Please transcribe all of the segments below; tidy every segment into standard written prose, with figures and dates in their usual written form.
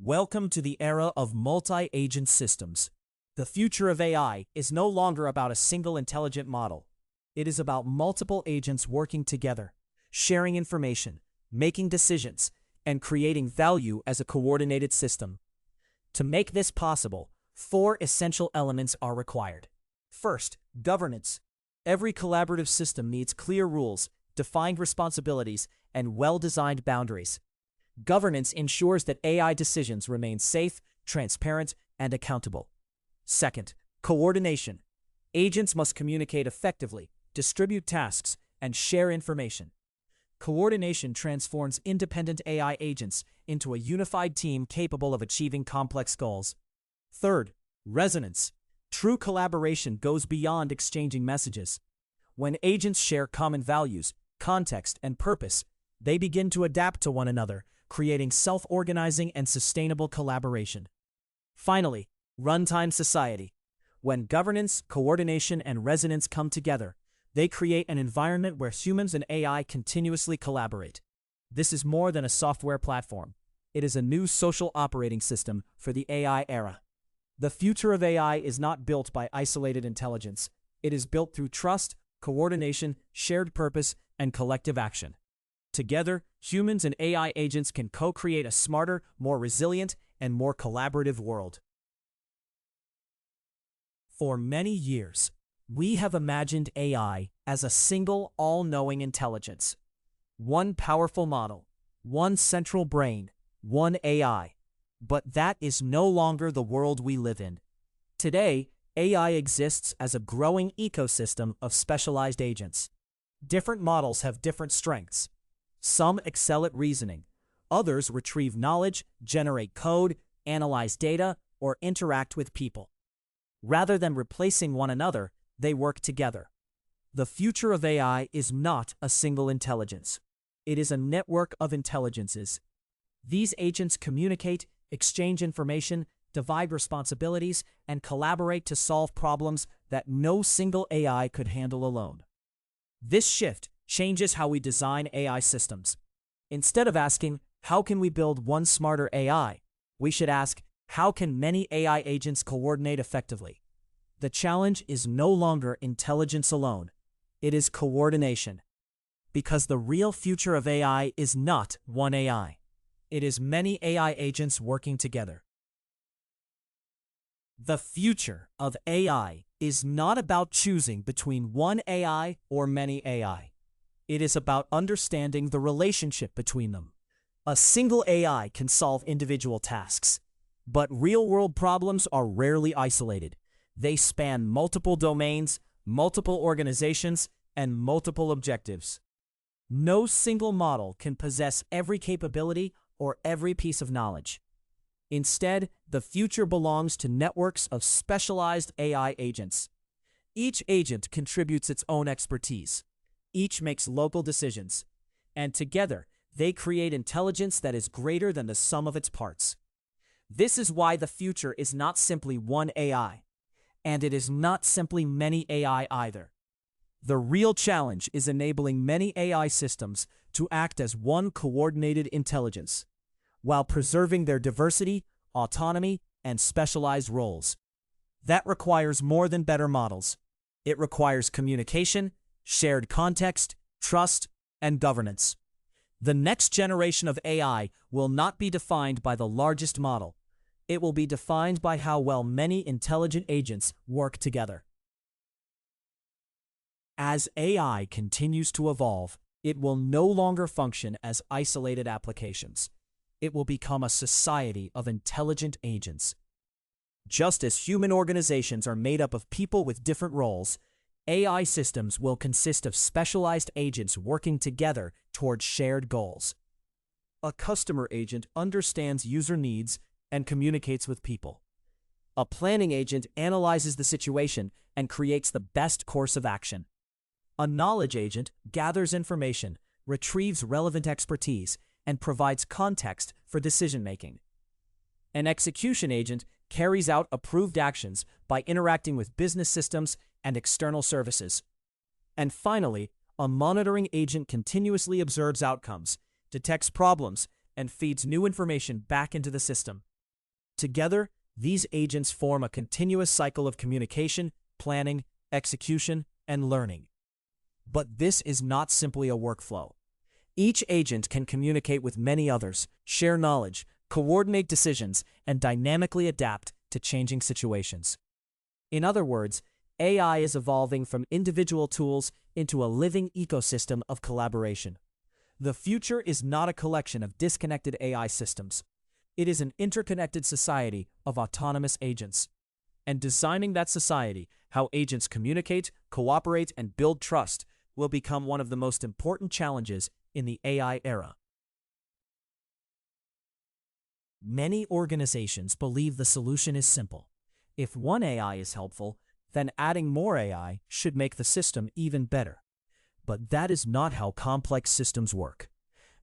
Welcome to the era of multi-agent systems. The future of AI is no longer about a single intelligent model. It is about multiple agents working together, sharing information, making decisions, and creating value as a coordinated system. To make this possible, four essential elements are required. First, governance. Every collaborative system needs clear rules, defined responsibilities, and well-designed boundaries. Governance ensures that AI decisions remain safe, transparent, and accountable. Second, coordination. Agents must communicate effectively, distribute tasks, and share information. Coordination transforms independent AI agents into a unified team capable of achieving complex goals. Third, resonance. True collaboration goes beyond exchanging messages. When agents share common values, context, and purpose, they begin to adapt to one another, creating self-organizing and sustainable collaboration. Finally, Runtime Society. When governance, coordination, and resonance come together, they create an environment where humans and AI continuously collaborate. This is more than a software platform. It is a new social operating system for the AI era. The future of AI is not built by isolated intelligence. It is built through trust, coordination, shared purpose, and collective action. Together, humans and AI agents can co-create a smarter, more resilient, and more collaborative world. For many years, we have imagined AI as a single, all-knowing intelligence. One powerful model, one central brain, one AI. But that is no longer the world we live in. Today, AI exists as a growing ecosystem of specialized agents. Different models have different strengths. Some excel at reasoning. Others retrieve knowledge, generate code, analyze data, or interact with people. Rather than replacing one another, they work together. The future of AI is not a single intelligence. It is a network of intelligences. These agents communicate, exchange information, divide responsibilities, and collaborate to solve problems that no single AI could handle alone. This shift changes how we design AI systems. Instead of asking, how can we build one smarter AI? We should ask, how can many AI agents coordinate effectively? The challenge is no longer intelligence alone. It is coordination. Because the real future of AI is not one AI. It is many AI agents working together. The future of AI is not about choosing between one AI or many AI. It is about understanding the relationship between them. A single AI can solve individual tasks, but real-world problems are rarely isolated. They span multiple domains, multiple organizations, and multiple objectives. No single model can possess every capability or every piece of knowledge. Instead, the future belongs to networks of specialized AI agents. Each agent contributes its own expertise. Each makes local decisions. And together, they create intelligence that is greater than the sum of its parts. This is why the future is not simply one AI. And it is not simply many AI either. The real challenge is enabling many AI systems to act as one coordinated intelligence, while preserving their diversity, autonomy, and specialized roles. That requires more than better models. It requires communication, shared context, trust, and governance. The next generation of AI will not be defined by the largest model. It will be defined by how well many intelligent agents work together. As AI continues to evolve, it will no longer function as isolated applications. It will become a society of intelligent agents. Just as human organizations are made up of people with different roles, AI systems will consist of specialized agents working together towards shared goals. A customer agent understands user needs and communicates with people. A planning agent analyzes the situation and creates the best course of action. A knowledge agent gathers information, retrieves relevant expertise, and provides context for decision-making. An execution agent carries out approved actions by interacting with business systems and external services. And finally, a monitoring agent continuously observes outcomes, detects problems, and feeds new information back into the system. Together, these agents form a continuous cycle of communication, planning, execution, and learning. But this is not simply a workflow. Each agent can communicate with many others, share knowledge, coordinate decisions, and dynamically adapt to changing situations. In other words, AI is evolving from individual tools into a living ecosystem of collaboration. The future is not a collection of disconnected AI systems. It is an interconnected society of autonomous agents. And designing that society, how agents communicate, cooperate, and build trust, will become one of the most important challenges in the AI era. Many organizations believe the solution is simple. If one AI is helpful, then adding more AI should make the system even better. But that is not how complex systems work.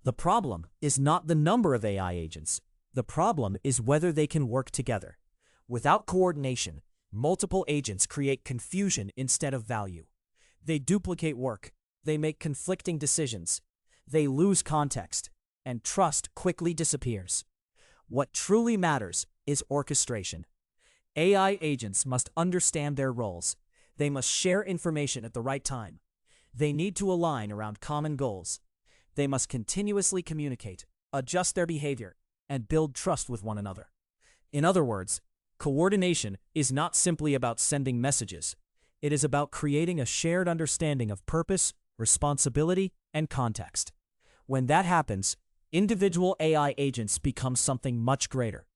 The problem is not the number of AI agents. The problem is whether they can work together. Without coordination, multiple agents create confusion instead of value. They duplicate work, they make conflicting decisions, they lose context, and trust quickly disappears. What truly matters is orchestration. AI agents must understand their roles. They must share information at the right time. They need to align around common goals. They must continuously communicate, adjust their behavior, and build trust with one another. In other words, coordination is not simply about sending messages. It is about creating a shared understanding of purpose, responsibility, and context. When that happens, individual AI agents become something much greater.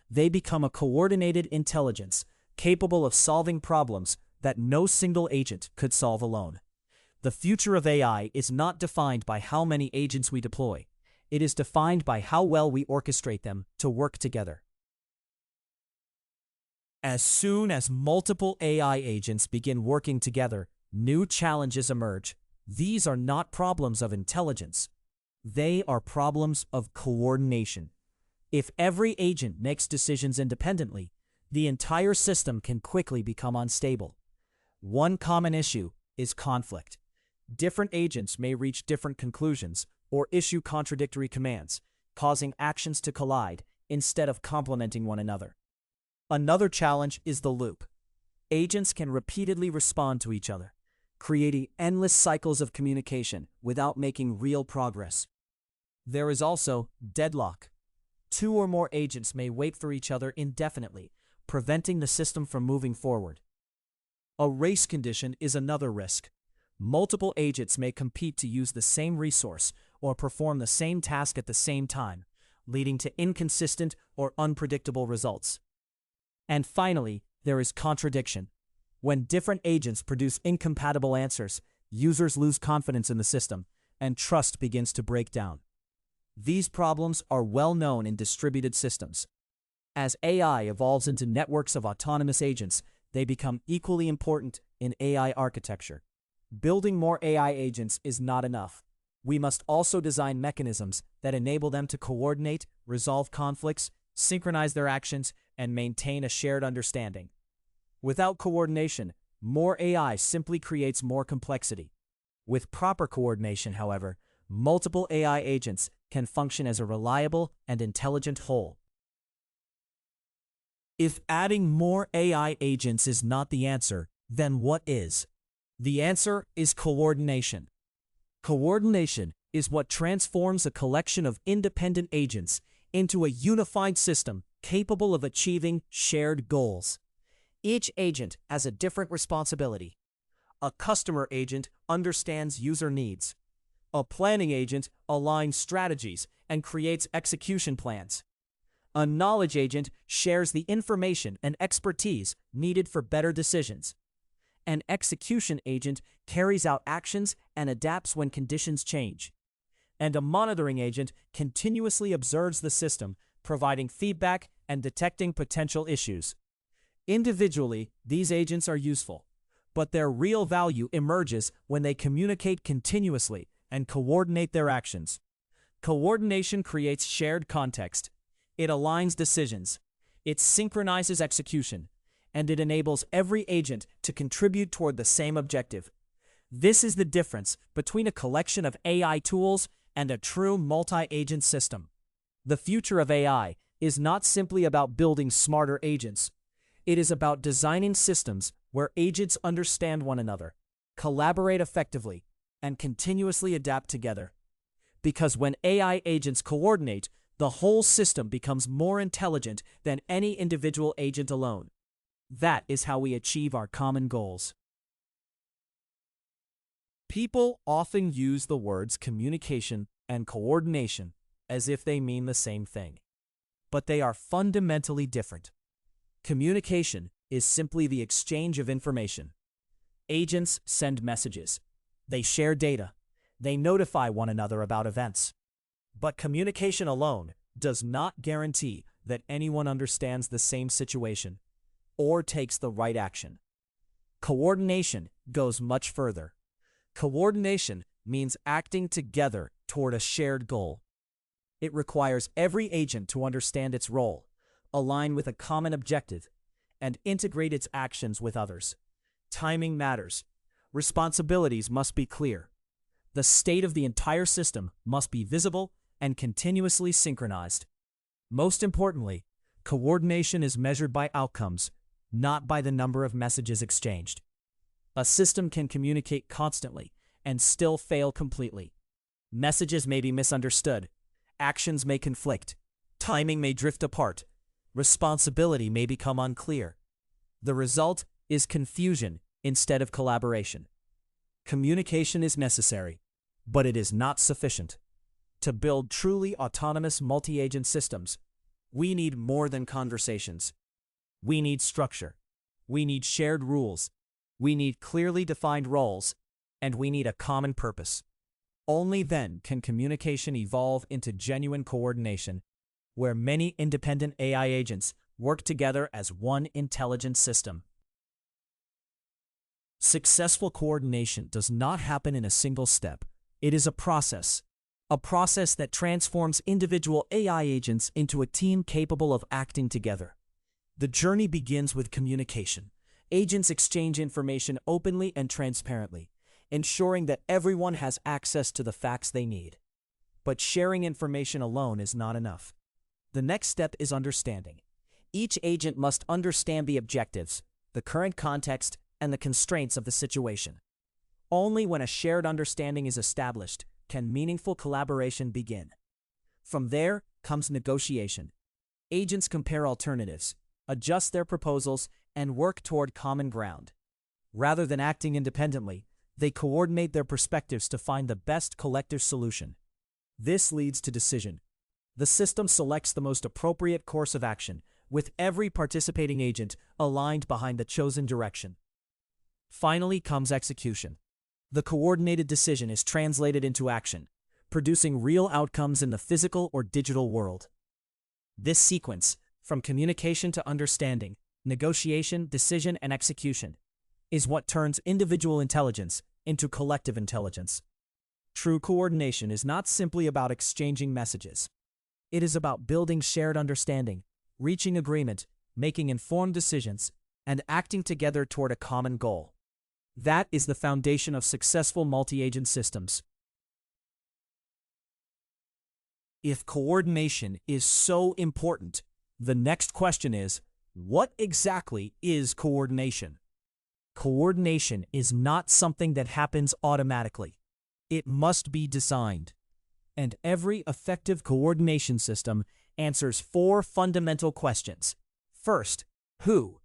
They become a coordinated intelligence capable of solving problems that no single agent could solve alone. The future of AI is not defined by how many agents we deploy. It is defined by how well we orchestrate them to work together. As soon as multiple AI agents begin working together, new challenges emerge. These are not problems of intelligence. They are problems of coordination. If every agent makes decisions independently, the entire system can quickly become unstable. One common issue is conflict. Different agents may reach different conclusions or issue contradictory commands, causing actions to collide instead of complementing one another. Another challenge is the loop. Agents can repeatedly respond to each other, creating endless cycles of communication without making real progress. There is also deadlock. Two or more agents may wait for each other indefinitely, preventing the system from moving forward. A race condition is another risk. Multiple agents may compete to use the same resource or perform the same task at the same time, leading to inconsistent or unpredictable results. And finally, there is contradiction. When different agents produce incompatible answers, users lose confidence in the system, and trust begins to break down. These problems are well known in distributed systems. As AI evolves into networks of autonomous agents, they become equally important in AI architecture. Building more AI agents is not enough. We must also design mechanisms that enable them to coordinate, resolve conflicts, synchronize their actions, and maintain a shared understanding. Without coordination, more AI simply creates more complexity. With proper coordination, however, multiple AI agents can function as a reliable and intelligent whole. If adding more AI agents is not the answer, then what is? The answer is coordination. Coordination is what transforms a collection of independent agents into a unified system capable of achieving shared goals. Each agent has a different responsibility. A customer agent understands user needs. A planning agent aligns strategies and creates execution plans. A knowledge agent shares the information and expertise needed for better decisions. An execution agent carries out actions and adapts when conditions change. And a monitoring agent continuously observes the system, providing feedback and detecting potential issues. Individually, these agents are useful, but their real value emerges when they communicate continuously and coordinate their actions. Coordination creates shared context. It aligns decisions. It synchronizes execution, and it enables every agent to contribute toward the same objective. This is the difference between a collection of AI tools and a true multi-agent system. The future of AI is not simply about building smarter agents. It is about designing systems where agents understand one another, collaborate effectively, and continuously adapt together. Because when AI agents coordinate, the whole system becomes more intelligent than any individual agent alone. That is how we achieve our common goals. People often use the words communication and coordination as if they mean the same thing. But they are fundamentally different. Communication is simply the exchange of information. Agents send messages. They share data. They notify one another about events. But communication alone does not guarantee that anyone understands the same situation or takes the right action. Coordination goes much further. Coordination means acting together toward a shared goal. It requires every agent to understand its role, align with a common objective, and integrate its actions with others. Timing matters. Responsibilities must be clear. The state of the entire system must be visible and continuously synchronized. Most importantly, coordination is measured by outcomes, not by the number of messages exchanged. A system can communicate constantly and still fail completely. Messages may be misunderstood. Actions may conflict. Timing may drift apart. Responsibility may become unclear. The result is confusion instead of collaboration. Communication is necessary, but it is not sufficient. To build truly autonomous multi-agent systems, we need more than conversations. We need structure. We need shared rules. We need clearly defined roles, and we need a common purpose. Only then can communication evolve into genuine coordination, where many independent AI agents work together as one intelligent system. Successful coordination does not happen in a single step. It is a process that transforms individual AI agents into a team capable of acting together. The journey begins with communication. Agents exchange information openly and transparently, ensuring that everyone has access to the facts they need. But sharing information alone is not enough. The next step is understanding. Each agent must understand the objectives, the current context, and the constraints of the situation. Only when a shared understanding is established can meaningful collaboration begin. From there comes negotiation. Agents compare alternatives, adjust their proposals, and work toward common ground. Rather than acting independently, they coordinate their perspectives to find the best collective solution. This leads to decision. The system selects the most appropriate course of action, with every participating agent aligned behind the chosen direction. Finally comes execution. The coordinated decision is translated into action, producing real outcomes in the physical or digital world. This sequence, from communication to understanding, negotiation, decision, and execution, is what turns individual intelligence into collective intelligence. True coordination is not simply about exchanging messages. It is about building shared understanding, reaching agreement, making informed decisions, and acting together toward a common goal. That is the foundation of successful multi-agent systems. If coordination is so important, the next question is, what exactly is coordination? Coordination is not something that happens automatically. It must be designed. And every effective coordination system answers 4 fundamental questions. First, who?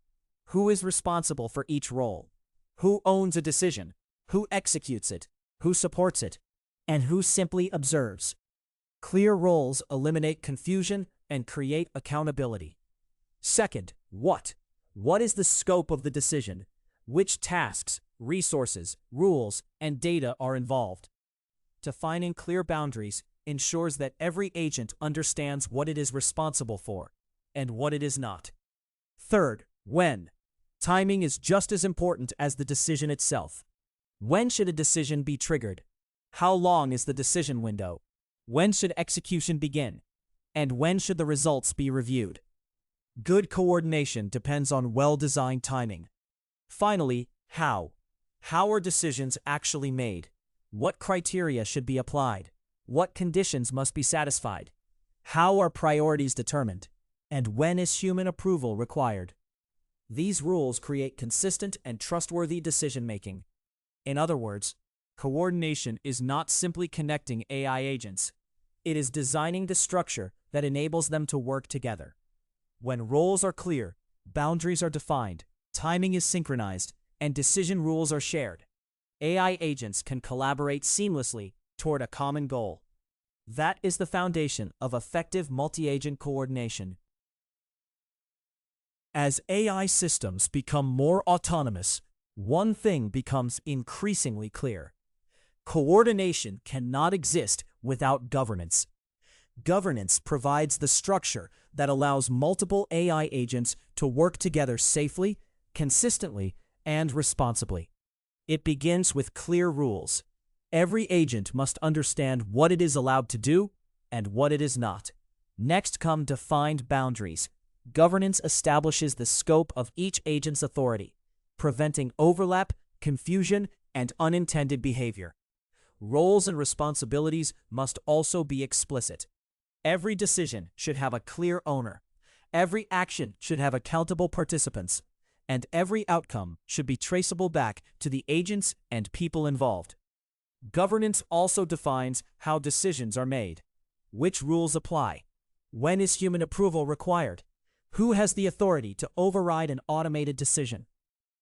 Who is responsible for each role? Who owns a decision? Who executes it? Who supports it? And who simply observes? Clear roles eliminate confusion and create accountability. Second, what? What is the scope of the decision? Which tasks, resources, rules, and data are involved? Defining clear boundaries ensures that every agent understands what it is responsible for and what it is not. Third, when? Timing is just as important as the decision itself. When should a decision be triggered? How long is the decision window? When should execution begin? And when should the results be reviewed? Good coordination depends on well-designed timing. Finally, how? How are decisions actually made? What criteria should be applied? What conditions must be satisfied? How are priorities determined? and when is human approval required. These rules create consistent and trustworthy decision-making. In other words, coordination is not simply connecting AI agents. It is designing the structure that enables them to work together. When roles are clear, boundaries are defined, timing is synchronized, and decision rules are shared, AI agents can collaborate seamlessly toward a common goal. That is the foundation of effective multi-agent coordination. As AI systems become more autonomous, one thing becomes increasingly clear. Coordination cannot exist without governance. Governance provides the structure that allows multiple AI agents to work together safely, consistently, and responsibly. It begins with clear rules. Every agent must understand what it is allowed to do and what it is not. Next come defined boundaries. Governance establishes the scope of each agent's authority, preventing overlap, confusion, and unintended behavior. Roles and responsibilities must also be explicit. Every decision should have a clear owner. Every action should have accountable participants. And every outcome should be traceable back to the agents and people involved. Governance also defines how decisions are made. Which rules apply? When is human approval required? Who has the authority to override an automated decision?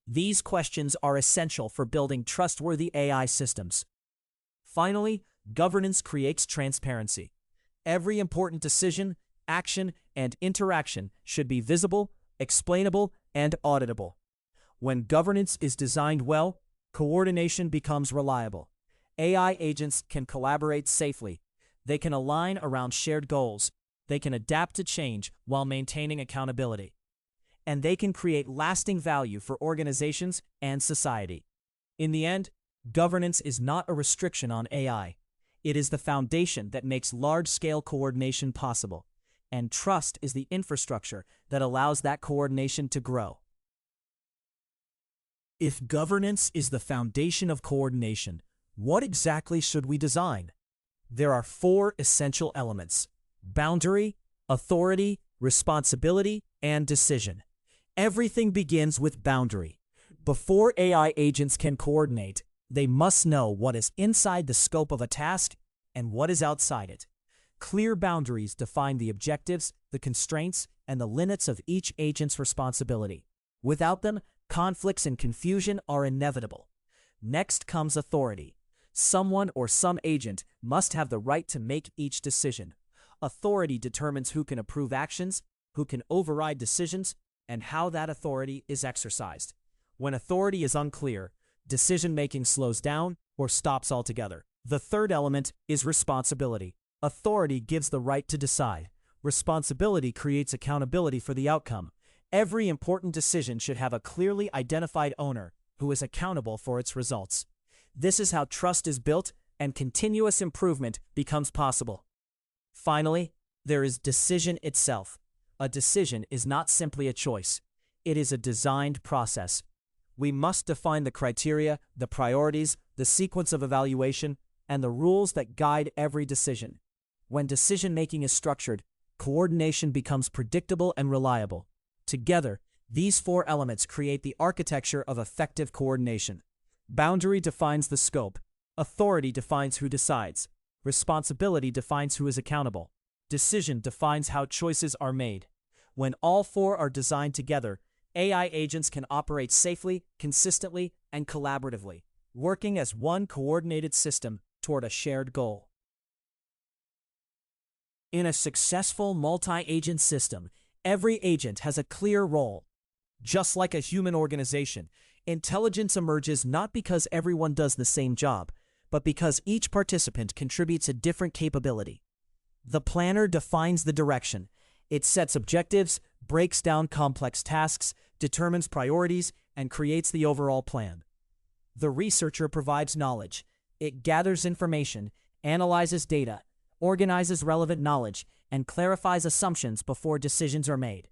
These questions are essential for building trustworthy AI systems. Finally, governance creates transparency. Every important decision, action, and interaction should be visible, explainable, and auditable. When governance is designed well, coordination becomes reliable. AI agents can collaborate safely. They can align around shared goals. They can adapt to change while maintaining accountability. And they can create lasting value for organizations and society. In the end, governance is not a restriction on AI. It is the foundation that makes large-scale coordination possible. And trust is the infrastructure that allows that coordination to grow. If governance is the foundation of coordination, what exactly should we design? There are 4 essential elements: boundary, authority, responsibility, and decision. Everything begins with boundary. Before AI agents can coordinate, they must know what is inside the scope of a task and what is outside it. Clear boundaries define the objectives, the constraints, and the limits of each agent's responsibility. Without them, conflicts and confusion are inevitable. Next comes authority. Someone or some agent must have the right to make each decision. Authority determines who can approve actions, who can override decisions, and how that authority is exercised. When authority is unclear, decision-making slows down or stops altogether. The third element is responsibility. Authority gives the right to decide. Responsibility creates accountability for the outcome. Every important decision should have a clearly identified owner who is accountable for its results. This is how trust is built and continuous improvement becomes possible. Finally, there is decision itself. A decision is not simply a choice. It is a designed process. We must define the criteria, the priorities, the sequence of evaluation, and the rules that guide every decision. When decision-making is structured, coordination becomes predictable and reliable. Together, these 4 elements create the architecture of effective coordination. Boundary defines the scope. Authority defines who decides. Responsibility defines who is accountable. Decision defines how choices are made. When all 4 are designed together, AI agents can operate safely, consistently, and collaboratively, working as one coordinated system toward a shared goal. In a successful multi-agent system, every agent has a clear role. Just like a human organization, intelligence emerges not because everyone does the same job, but because each participant contributes a different capability. The planner defines the direction. It sets objectives, breaks down complex tasks, determines priorities, and creates the overall plan. The researcher provides knowledge. It gathers information, analyzes data, organizes relevant knowledge, and clarifies assumptions before decisions are made.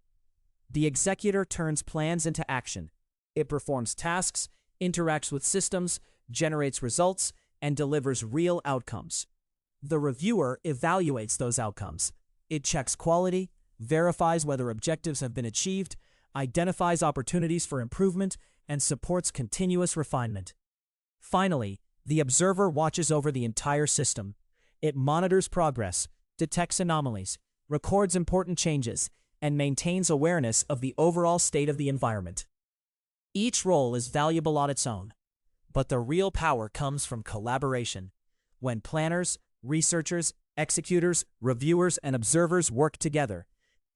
The executor turns plans into action. It performs tasks, interacts with systems, generates results, and delivers real outcomes. The reviewer evaluates those outcomes. It checks quality, verifies whether objectives have been achieved, identifies opportunities for improvement, and supports continuous refinement. Finally, the observer watches over the entire system. It monitors progress, detects anomalies, records important changes, and maintains awareness of the overall state of the environment. Each role is valuable on its own, but the real power comes from collaboration. When planners, researchers, executors, reviewers, and observers work together,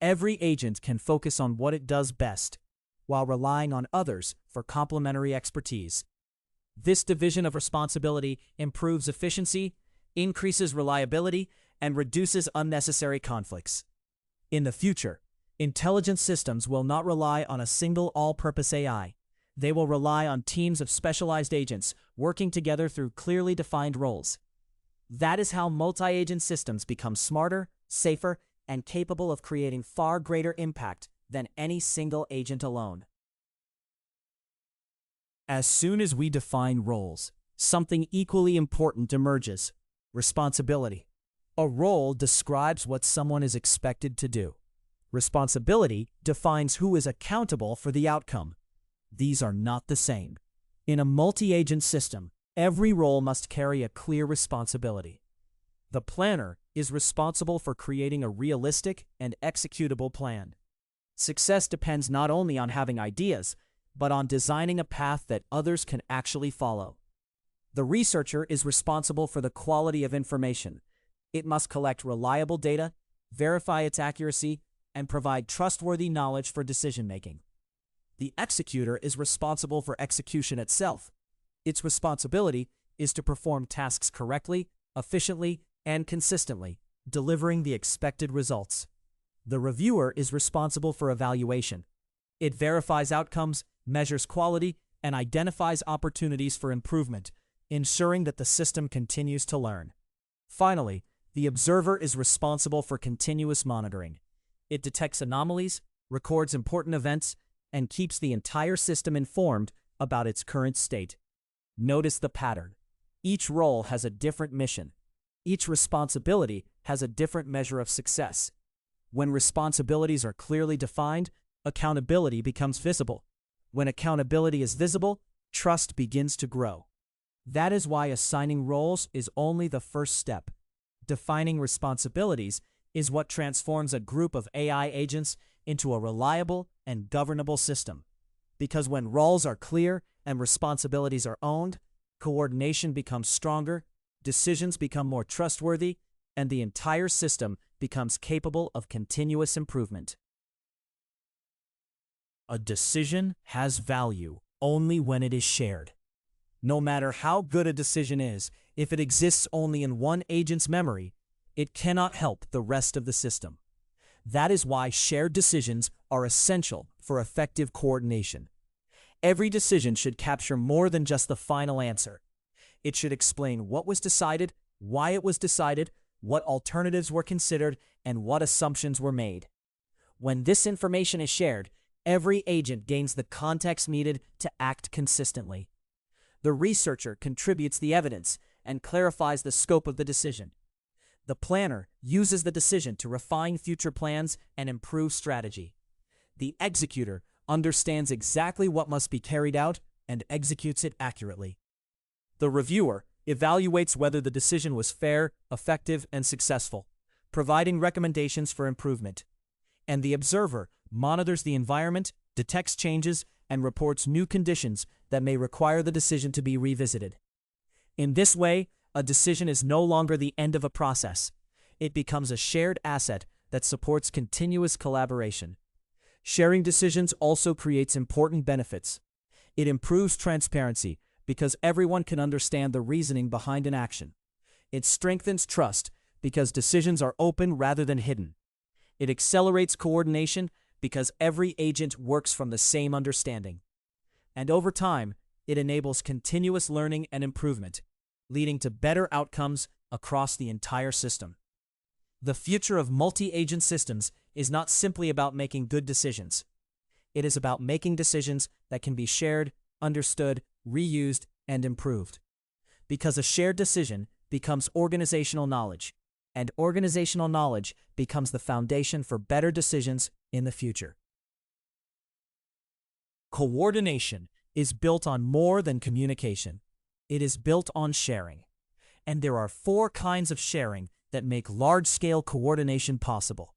every agent can focus on what it does best, while relying on others for complementary expertise. This division of responsibility improves efficiency, increases reliability, and reduces unnecessary conflicts. In the future, intelligent systems will not rely on a single all-purpose AI. They will rely on teams of specialized agents working together through clearly defined roles. That is how multi-agent systems become smarter, safer, and capable of creating far greater impact than any single agent alone. As soon as we define roles, something equally important emerges: responsibility. A role describes what someone is expected to do. Responsibility defines who is accountable for the outcome. These are not the same. In a multi-agent system, every role must carry a clear responsibility. The planner is responsible for creating a realistic and executable plan. Success depends not only on having ideas, but on designing a path that others can actually follow. The researcher is responsible for the quality of information. It must collect reliable data, verify its accuracy, and provide trustworthy knowledge for decision-making. The executor is responsible for execution itself. Its responsibility is to perform tasks correctly, efficiently, and consistently, delivering the expected results. The reviewer is responsible for evaluation. It verifies outcomes, measures quality, and identifies opportunities for improvement, ensuring that the system continues to learn. Finally, the observer is responsible for continuous monitoring. It detects anomalies, records important events, and keeps the entire system informed about its current state. Notice the pattern. Each role has a different mission. Each responsibility has a different measure of success. When responsibilities are clearly defined, accountability becomes visible. When accountability is visible, trust begins to grow. That is why assigning roles is only the first step. Defining responsibilities is what transforms a group of AI agents into a reliable and governable system. Because when roles are clear and responsibilities are owned, coordination becomes stronger, decisions become more trustworthy, and the entire system becomes capable of continuous improvement. A decision has value only when it is shared. No matter how good a decision is, if it exists only in one agent's memory, it cannot help the rest of the system. That is why shared decisions are essential for effective coordination. Every decision should capture more than just the final answer. It should explain what was decided, why it was decided, what alternatives were considered, and what assumptions were made. When this information is shared, every agent gains the context needed to act consistently. The researcher contributes the evidence and clarifies the scope of the decision. The planner uses the decision to refine future plans and improve strategy. The executor understands exactly what must be carried out and executes it accurately. The reviewer evaluates whether the decision was fair, effective, and successful, providing recommendations for improvement. And the observer monitors the environment, detects changes, and reports new conditions that may require the decision to be revisited. In this way, a decision is no longer the end of a process. It becomes a shared asset that supports continuous collaboration. Sharing decisions also creates important benefits. It improves transparency because everyone can understand the reasoning behind an action. It strengthens trust because decisions are open rather than hidden. It accelerates coordination because every agent works from the same understanding. And over time, it enables continuous learning and improvement, leading to better outcomes across the entire system. The future of multi-agent systems is not simply about making good decisions. It is about making decisions that can be shared, understood, reused, and improved. Because a shared decision becomes organizational knowledge, and organizational knowledge becomes the foundation for better decisions in the future. Coordination is built on more than communication. It is built on sharing. And there are 4 kinds of sharing that make large-scale coordination possible.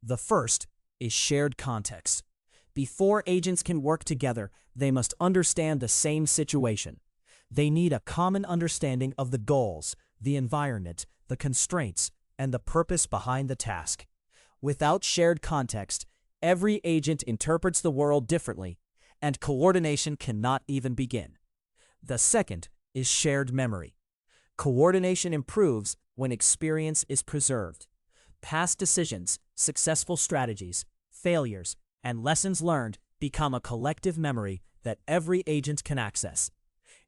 The first is shared context. Before agents can work together, they must understand the same situation. They need a common understanding of the goals, the environment, the constraints, and the purpose behind the task. Without shared context, every agent interprets the world differently, and coordination cannot even begin. The second is shared memory. Coordination improves when experience is preserved. Past decisions, successful strategies, failures, and lessons learned become a collective memory that every agent can access.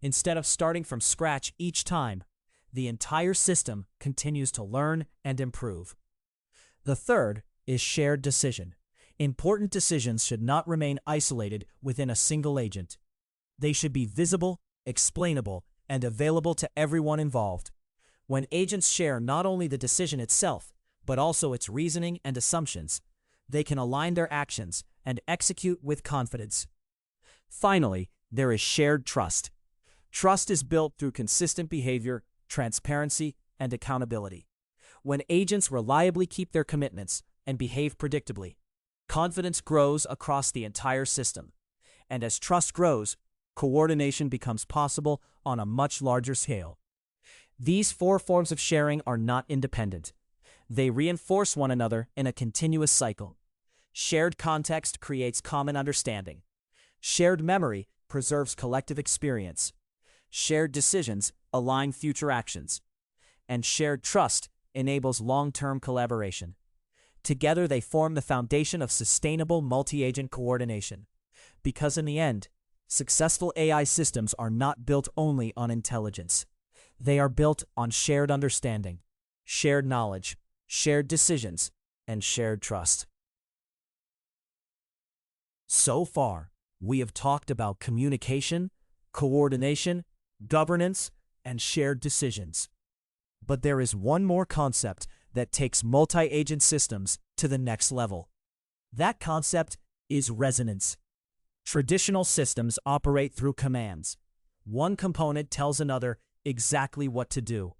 Instead of starting from scratch each time, the entire system continues to learn and improve. The third is shared decision. Important decisions should not remain isolated within a single agent. They should be visible, explainable, and available to everyone involved. When agents share not only the decision itself, but also its reasoning and assumptions, they can align their actions and execute with confidence. Finally, there is shared trust. Trust is built through consistent behavior, transparency, and accountability. When agents reliably keep their commitments and behave predictably, confidence grows across the entire system. And as trust grows, coordination becomes possible on a much larger scale. These 4 forms of sharing are not independent. They reinforce one another in a continuous cycle. Shared context creates common understanding. Shared memory preserves collective experience. Shared decisions align future actions. And shared trust enables long-term collaboration. Together they form the foundation of sustainable multi-agent coordination. Because in the end, successful AI systems are not built only on intelligence. They are built on shared understanding, shared knowledge, shared decisions, and shared trust. So far, we have talked about communication, coordination, governance, and shared decisions. But there is one more concept that takes multi-agent systems to the next level. That concept is resonance. Traditional systems operate through commands. One component tells another exactly what to do.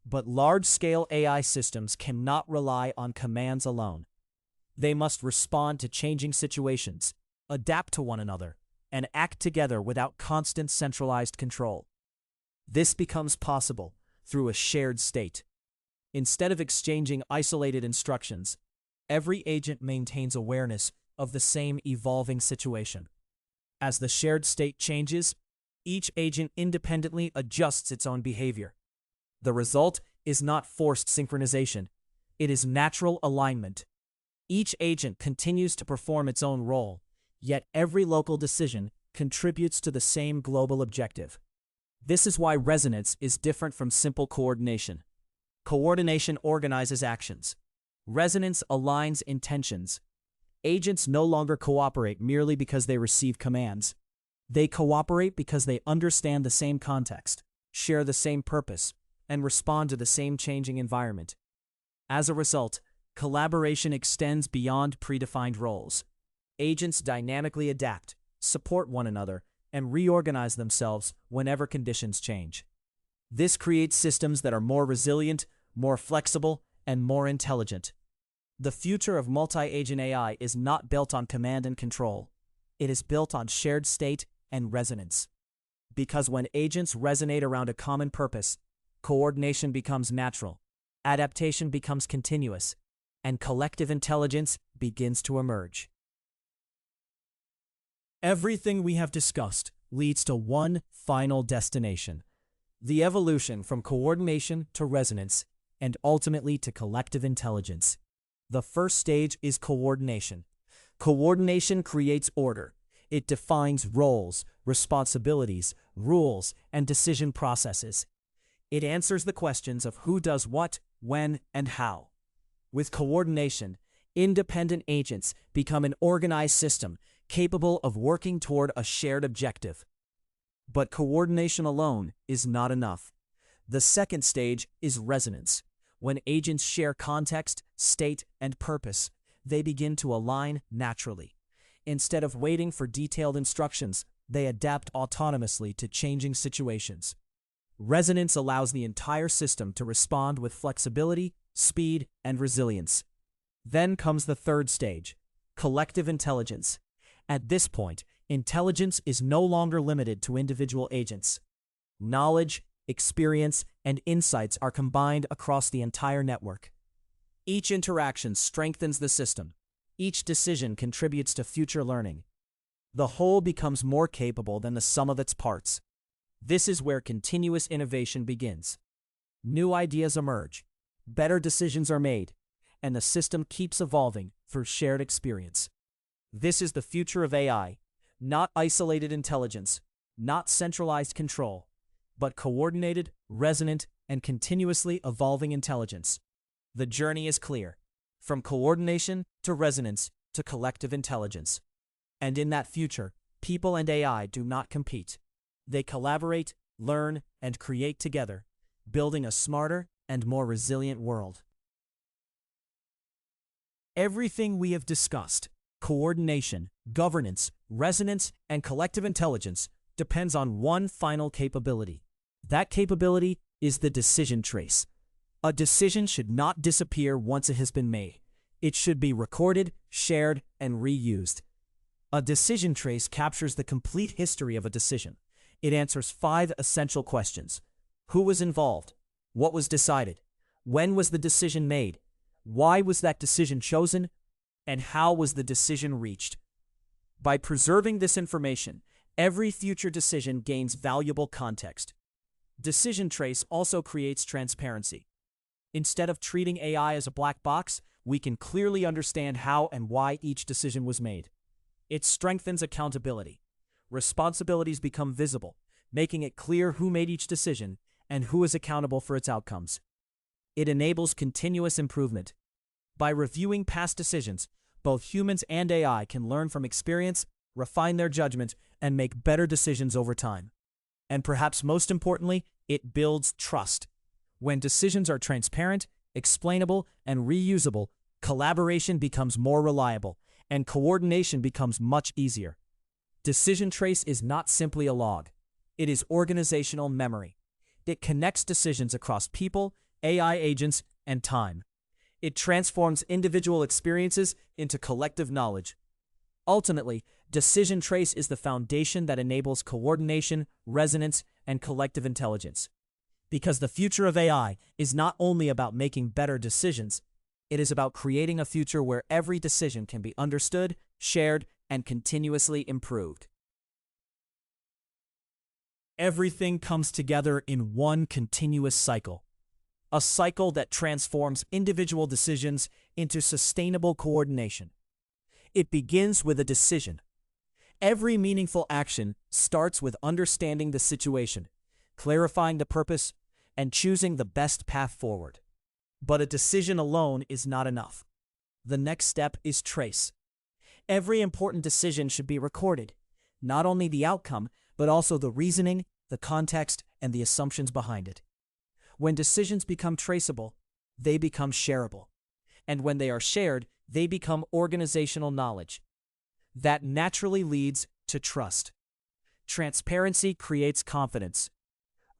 But large-scale AI systems cannot rely on commands alone. They must respond to changing situations, adapt to one another, and act together without constant centralized control. This becomes possible through a shared state. Instead of exchanging isolated instructions, every agent maintains awareness of the same evolving situation. As the shared state changes, each agent independently adjusts its own behavior. The result is not forced synchronization. It is natural alignment. Each agent continues to perform its own role, yet every local decision contributes to the same global objective. This is why resonance is different from simple coordination. Coordination organizes actions. Resonance aligns intentions. Agents no longer cooperate merely because they receive commands. They cooperate because they understand the same context, share the same purpose, and respond to the same changing environment. As a result, collaboration extends beyond predefined roles. Agents dynamically adapt, support one another, and reorganize themselves whenever conditions change. This creates systems that are more resilient, more flexible, and more intelligent. The future of multi-agent AI is not built on command and control. It is built on shared state and resonance. Because when agents resonate around a common purpose, coordination becomes natural, adaptation becomes continuous, and collective intelligence begins to emerge. Everything we have discussed leads to one final destination: the evolution from coordination to resonance, and ultimately to collective intelligence. The first stage is coordination. Coordination creates order. It defines roles, responsibilities, rules, and decision processes. It answers the questions of who does what, when, and how. With coordination, independent agents become an organized system capable of working toward a shared objective. But coordination alone is not enough. The second stage is resonance. When agents share context, state, and purpose, they begin to align naturally. Instead of waiting for detailed instructions, they adapt autonomously to changing situations. Resonance allows the entire system to respond with flexibility, speed, and resilience. Then comes the third stage, collective intelligence. At this point, intelligence is no longer limited to individual agents. Knowledge, experience, and insights are combined across the entire network. Each interaction strengthens the system. Each decision contributes to future learning. The whole becomes more capable than the sum of its parts. This is where continuous innovation begins. New ideas emerge, better decisions are made, and the system keeps evolving through shared experience. This is the future of AI, not isolated intelligence, not centralized control, but coordinated, resonant, and continuously evolving intelligence. The journey is clear, from coordination to resonance to collective intelligence. And in that future, people and AI do not compete. They collaborate, learn, and create together, building a smarter and more resilient world. Everything we have discussed, coordination, governance, resonance, and collective intelligence, depends on one final capability. That capability is the decision trace. A decision should not disappear once it has been made. It should be recorded, shared, and reused. A decision trace captures the complete history of a decision. It answers 5 essential questions. Who was involved? What was decided? When was the decision made? Why was that decision chosen? And how was the decision reached? By preserving this information, every future decision gains valuable context. Decision trace also creates transparency. Instead of treating AI as a black box, we can clearly understand how and why each decision was made. It strengthens accountability. Responsibilities become visible, making it clear who made each decision and who is accountable for its outcomes. It enables continuous improvement. By reviewing past decisions, both humans and AI can learn from experience, refine their judgment, and make better decisions over time. And perhaps most importantly, it builds trust. When decisions are transparent, explainable, and reusable, collaboration becomes more reliable, and coordination becomes much easier. Decision trace is not simply a log. It is organizational memory. It connects decisions across people, AI agents, and time. It transforms individual experiences into collective knowledge. Ultimately, decision trace is the foundation that enables coordination, resonance, and collective intelligence. Because the future of AI is not only about making better decisions, it is about creating a future where every decision can be understood, shared, and continuously improved. Everything comes together in one continuous cycle. A cycle that transforms individual decisions into sustainable coordination. It begins with a decision. Every meaningful action starts with understanding the situation, clarifying the purpose, and choosing the best path forward. But a decision alone is not enough. The next step is trace. Every important decision should be recorded, not only the outcome, but also the reasoning, the context, and the assumptions behind it. When decisions become traceable, they become shareable. And when they are shared, they become organizational knowledge. That naturally leads to trust. Transparency creates confidence.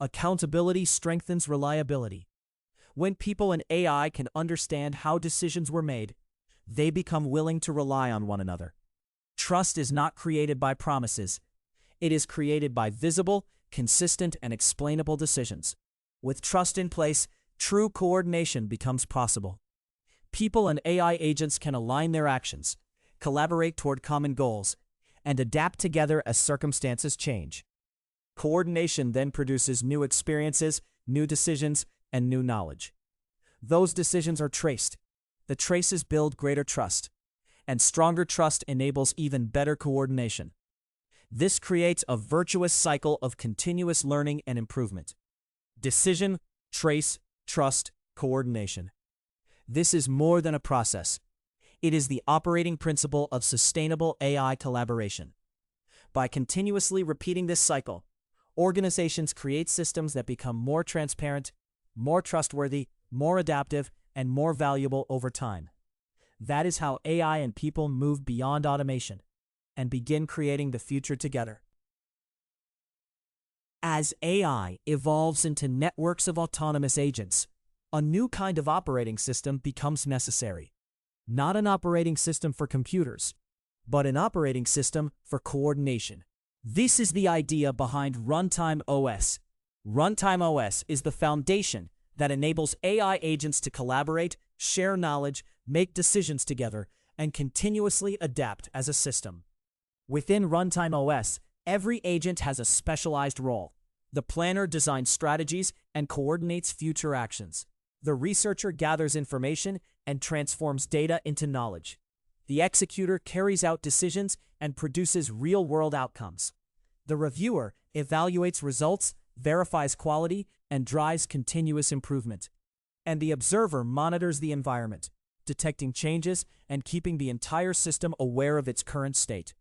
Accountability strengthens reliability. When people and AI can understand how decisions were made, they become willing to rely on one another. Trust is not created by promises. It is created by visible, consistent, and explainable decisions. With trust in place, true coordination becomes possible. People and AI agents can align their actions, collaborate toward common goals, and adapt together as circumstances change. Coordination then produces new experiences, new decisions, and new knowledge. Those decisions are traced. The traces build greater trust, and stronger trust enables even better coordination. This creates a virtuous cycle of continuous learning and improvement. Decision, trace, trust, coordination. This is more than a process. It is the operating principle of sustainable AI collaboration. By continuously repeating this cycle, organizations create systems that become more transparent, more trustworthy, more adaptive, and more valuable over time. That is how AI and people move beyond automation and begin creating the future together. As AI evolves into networks of autonomous agents, a new kind of operating system becomes necessary. Not an operating system for computers, but an operating system for coordination. This is the idea behind Runtime OS. Runtime OS is the foundation that enables AI agents to collaborate, share knowledge, make decisions together, and continuously adapt as a system. Within Runtime OS, every agent has a specialized role. The planner designs strategies and coordinates future actions. The researcher gathers information and transforms data into knowledge. The executor carries out decisions and produces real-world outcomes. The reviewer evaluates results, verifies quality, and drives continuous improvement. And the observer monitors the environment, detecting changes and keeping the entire system aware of its current state.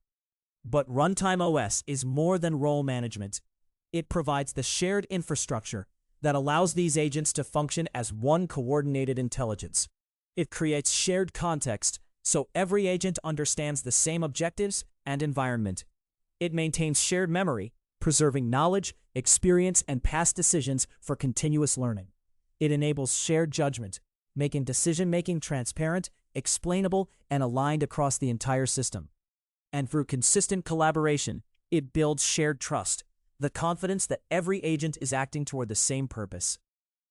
But Runtime OS is more than role management. It provides the shared infrastructure that allows these agents to function as one coordinated intelligence. It creates shared context, so every agent understands the same objectives and environment. It maintains shared memory, preserving knowledge, experience, and past decisions for continuous learning. It enables shared judgment, making decision-making transparent, explainable, and aligned across the entire system. And through consistent collaboration, it builds shared trust, the confidence that every agent is acting toward the same purpose.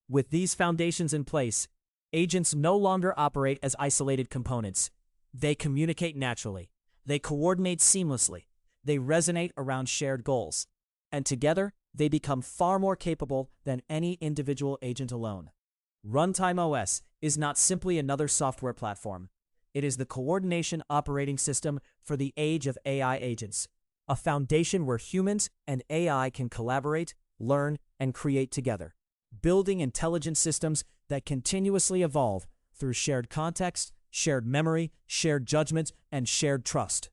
With these foundations in place, agents no longer operate as isolated components. They communicate naturally. They coordinate seamlessly. They resonate around shared goals. And together, they become far more capable than any individual agent alone. Runtime OS is not simply another software platform. It is the coordination operating system for the age of AI agents, a foundation where humans and AI can collaborate, learn, and create together, building intelligent systems that continuously evolve through shared context, shared memory, shared judgment, and shared trust.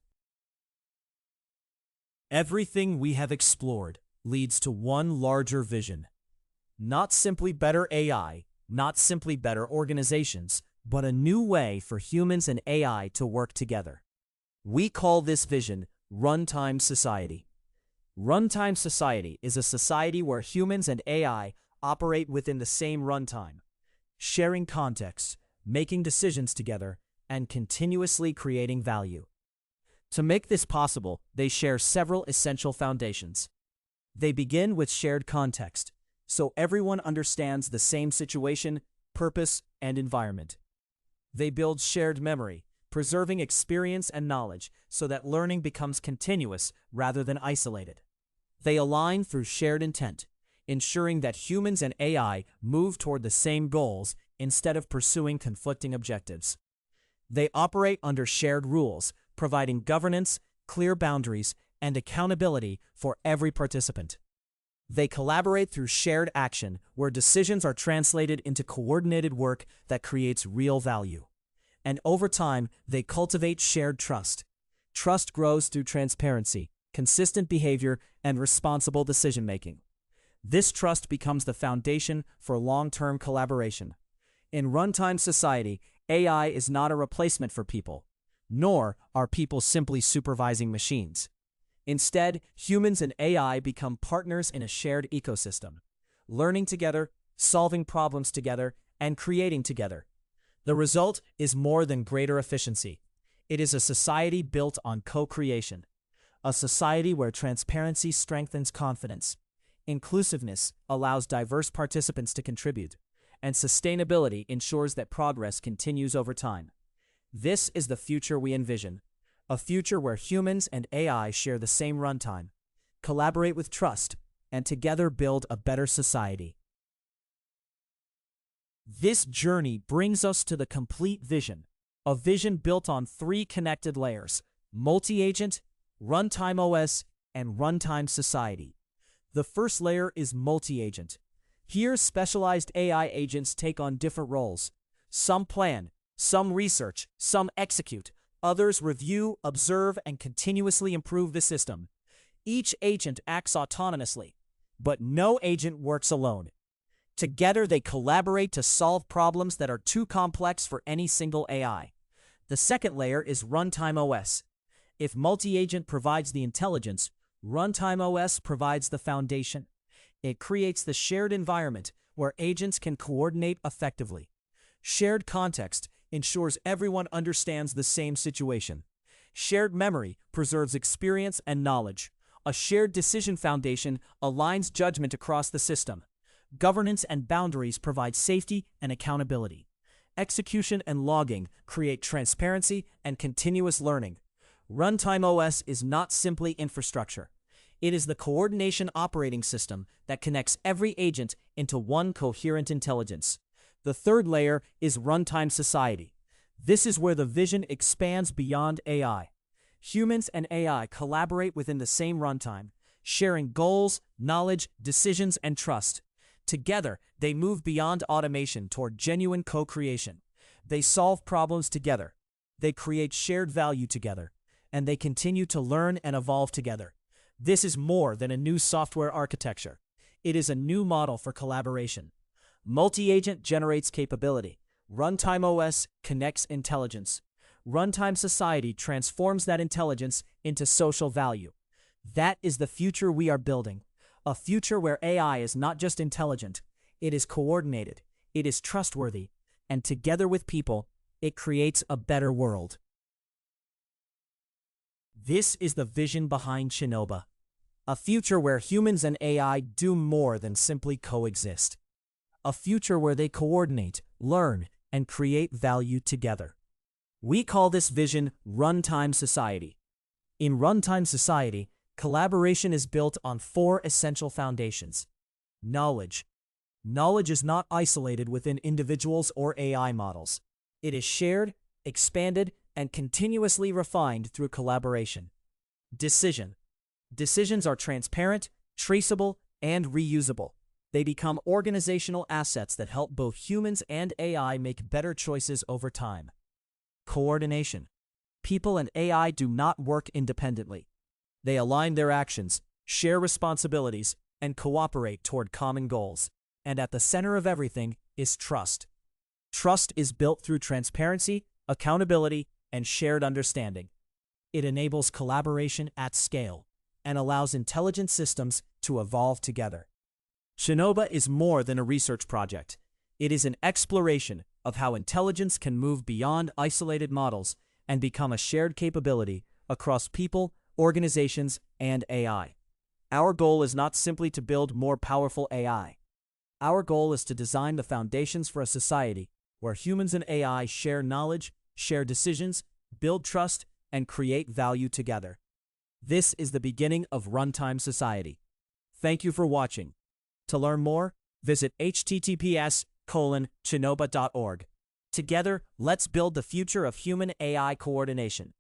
Everything we have explored leads to one larger vision. Not simply better AI, not simply better organizations, but a new way for humans and AI to work together. We call this vision Runtime Society. Runtime Society is a society where humans and AI operate within the same runtime, sharing context, making decisions together, and continuously creating value. To make this possible, they share several essential foundations. They begin with shared context, so everyone understands the same situation, purpose, and environment. They build shared memory, preserving experience and knowledge so that learning becomes continuous rather than isolated. They align through shared intent, ensuring that humans and AI move toward the same goals instead of pursuing conflicting objectives. They operate under shared rules, providing governance, clear boundaries, and accountability for every participant. They collaborate through shared action, where decisions are translated into coordinated work that creates real value. And over time, they cultivate shared trust. Trust grows through transparency, consistent behavior, and responsible decision-making. This trust becomes the foundation for long-term collaboration. In Runtime Society, AI is not a replacement for people, nor are people simply supervising machines. Instead, humans and AI become partners in a shared ecosystem, learning together, solving problems together, and creating together. The result is more than greater efficiency. It is a society built on co-creation, a society where transparency strengthens confidence, inclusiveness allows diverse participants to contribute, and sustainability ensures that progress continues over time. This is the future we envision. A future where humans and AI share the same runtime, collaborate with trust, and together build a better society. This journey brings us to the complete vision, a vision built on three connected layers: multi-agent, Runtime OS, and Runtime Society. The first layer is multi-agent. Here, specialized AI agents take on different roles. Some plan, some research, some execute. Others review, observe, and continuously improve the system. Each agent acts autonomously, but no agent works alone. Together, they collaborate to solve problems that are too complex for any single AI. The second layer is Runtime OS. If multi-agent provides the intelligence, Runtime OS provides the foundation. It creates the shared environment where agents can coordinate effectively. Shared context ensures everyone understands the same situation. Shared memory preserves experience and knowledge. A shared decision foundation aligns judgment across the system. Governance and boundaries provide safety and accountability. Execution and logging create transparency and continuous learning. Runtime OS is not simply infrastructure. It is the coordination operating system that connects every agent into one coherent intelligence. The third layer is Runtime Society. This is where the vision expands beyond AI. Humans and AI collaborate within the same runtime, sharing goals, knowledge, decisions, and trust. Together, they move beyond automation toward genuine co-creation. They solve problems together. They create shared value together. And they continue to learn and evolve together. This is more than a new software architecture. It is a new model for collaboration. Multi-agent generates capability. Runtime OS connects intelligence. Runtime Society transforms that intelligence into social value. That is the future we are building. A future where AI is not just intelligent, it is coordinated, it is trustworthy, and together with people, it creates a better world. This is the vision behind Chinoba. A future where humans and AI do more than simply coexist. A future where they coordinate, learn, and create value together. We call this vision Runtime Society. In Runtime Society, collaboration is built on 4 essential foundations. Knowledge. Knowledge is not isolated within individuals or AI models. It is shared, expanded, and continuously refined through collaboration. Decision. Decisions are transparent, traceable, and reusable. They become organizational assets that help both humans and AI make better choices over time. Coordination. People and AI do not work independently. They align their actions, share responsibilities, and cooperate toward common goals. And at the center of everything is trust. Trust is built through transparency, accountability, and shared understanding. It enables collaboration at scale and allows intelligent systems to evolve together. Chinoba is more than a research project. It is an exploration of how intelligence can move beyond isolated models and become a shared capability across people, organizations, and AI. Our goal is not simply to build more powerful AI. Our goal is to design the foundations for a society where humans and AI share knowledge, share decisions, build trust, and create value together. This is the beginning of Runtime Society. Thank you for watching. To learn more, visit https://chinoba.org. Together, let's build the future of human-AI coordination.